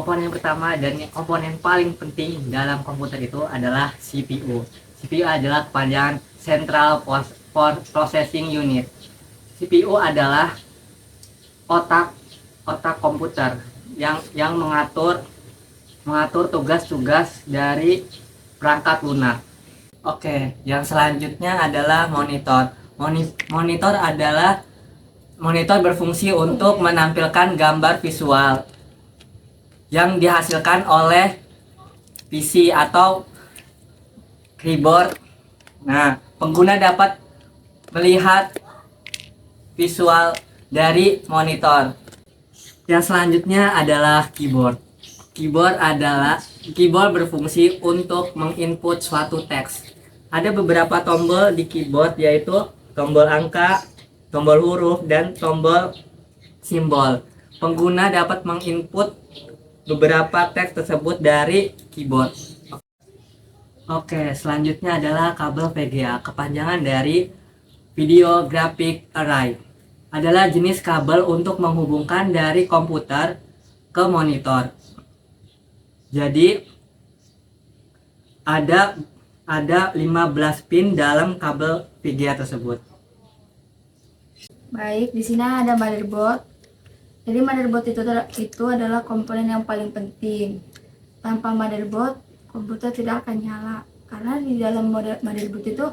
komponen pertama dan komponen paling penting dalam komputer itu adalah CPU. CPU adalah kepanjangan Central Processing Unit. CPU adalah otak komputer yang mengatur tugas-tugas dari perangkat lunak. Oke, yang selanjutnya adalah monitor. Monitor berfungsi untuk menampilkan gambar visual yang dihasilkan oleh PC atau keyboard. Nah, pengguna dapat melihat visual dari monitor. Yang selanjutnya adalah keyboard. Keyboard berfungsi untuk menginput suatu teks. Ada beberapa tombol di keyboard, yaitu tombol angka, tombol huruf, dan tombol simbol. Pengguna dapat menginput beberapa teks tersebut dari keyboard. Oke, selanjutnya adalah kabel VGA. Kepanjangan dari Video Graphic Array. Adalah jenis kabel untuk menghubungkan dari komputer ke monitor. Jadi ada 15 pin dalam kabel VGA tersebut. Baik, di sini ada motherboard. Jadi motherboard itu adalah komponen yang paling penting. Tanpa motherboard, komputer tidak akan nyala. Karena di dalam motherboard itu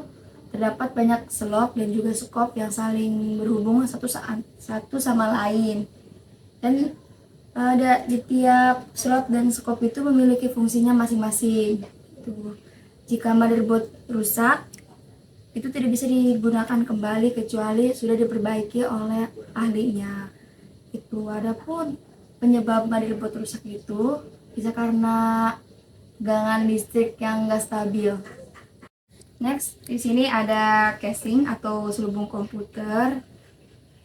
terdapat banyak slot dan juga skop yang saling berhubungan satu sama lain. Dan di tiap slot dan skop itu memiliki fungsinya masing-masing. Jika motherboard rusak, itu tidak bisa digunakan kembali kecuali sudah diperbaiki oleh ahlinya. Adapun penyebab motherboard rusak itu bisa karena tegangan listrik yang enggak stabil. Next, di sini ada casing atau selubung komputer.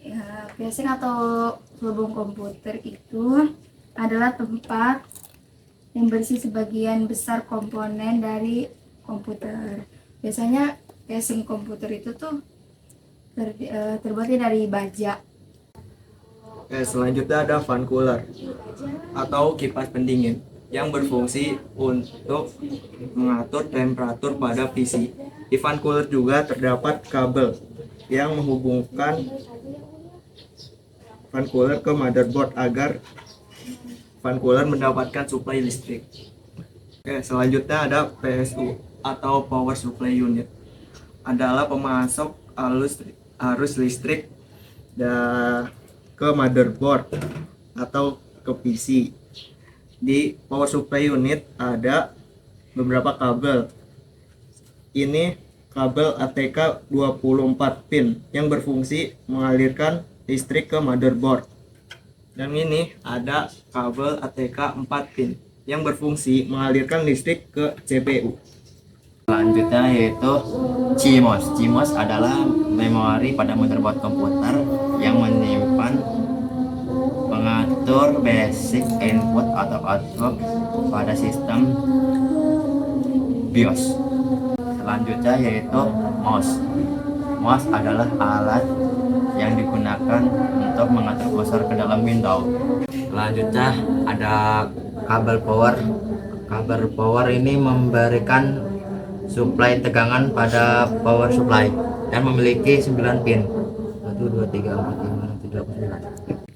Ya, casing atau selubung komputer itu adalah tempat yang berisi sebagian besar komponen dari komputer. Biasanya casing komputer itu tuh terbuatnya dari baja. Selanjutnya ada fan cooler atau kipas pendingin yang berfungsi untuk mengatur temperatur pada PC. Di fan cooler juga terdapat kabel yang menghubungkan fan cooler ke motherboard agar fan cooler mendapatkan suplai listrik. Selanjutnya ada PSU atau Power Supply Unit. Adalah pemasok arus listrik ke motherboard atau ke PC. Di power supply unit ada beberapa kabel. Ini kabel ATK 24 pin yang berfungsi mengalirkan listrik ke motherboard. Dan ini ada kabel ATK 4 pin yang berfungsi mengalirkan listrik ke CPU. Selanjutnya yaitu CMOS. CMOS adalah memori pada motherboard komputer yang menyimpan mengatur basic input atau output pada sistem BIOS. Selanjutnya yaitu mouse. Mouse adalah alat yang digunakan untuk mengatur kursor ke dalam Windows. Selanjutnya ada kabel power. Kabel power ini memberikan suplai tegangan pada power supply dan memiliki 9 pin. 1 2 3 4 5 6 7 8 9.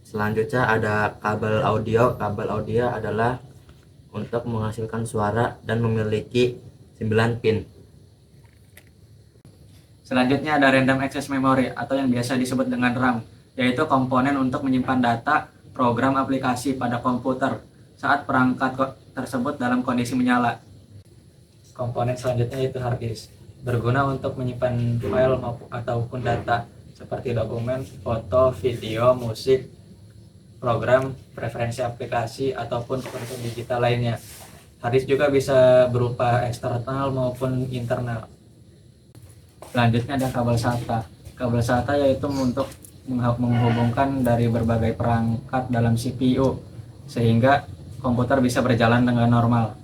Selanjutnya ada kabel audio. Kabel audio adalah untuk menghasilkan suara dan memiliki 9 pin. Selanjutnya ada random access memory atau yang biasa disebut dengan RAM, yaitu komponen untuk menyimpan data program aplikasi pada komputer saat perangkat tersebut dalam kondisi menyala. Komponen selanjutnya yaitu hard disk, berguna untuk menyimpan file ataupun data seperti dokumen, foto, video, musik, program, preferensi aplikasi, ataupun konten digital lainnya. Hard disk juga bisa berupa eksternal maupun internal. Selanjutnya ada kabel SATA. Kabel SATA yaitu untuk menghubungkan dari berbagai perangkat dalam CPU sehingga komputer bisa berjalan dengan normal.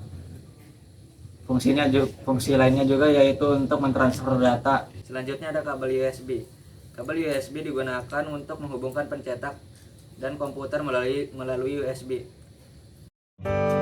Fungsi lainnya juga yaitu untuk mentransfer data. Selanjutnya ada kabel USB. Kabel USB digunakan untuk menghubungkan pencetak dan komputer melalui USB. Oke.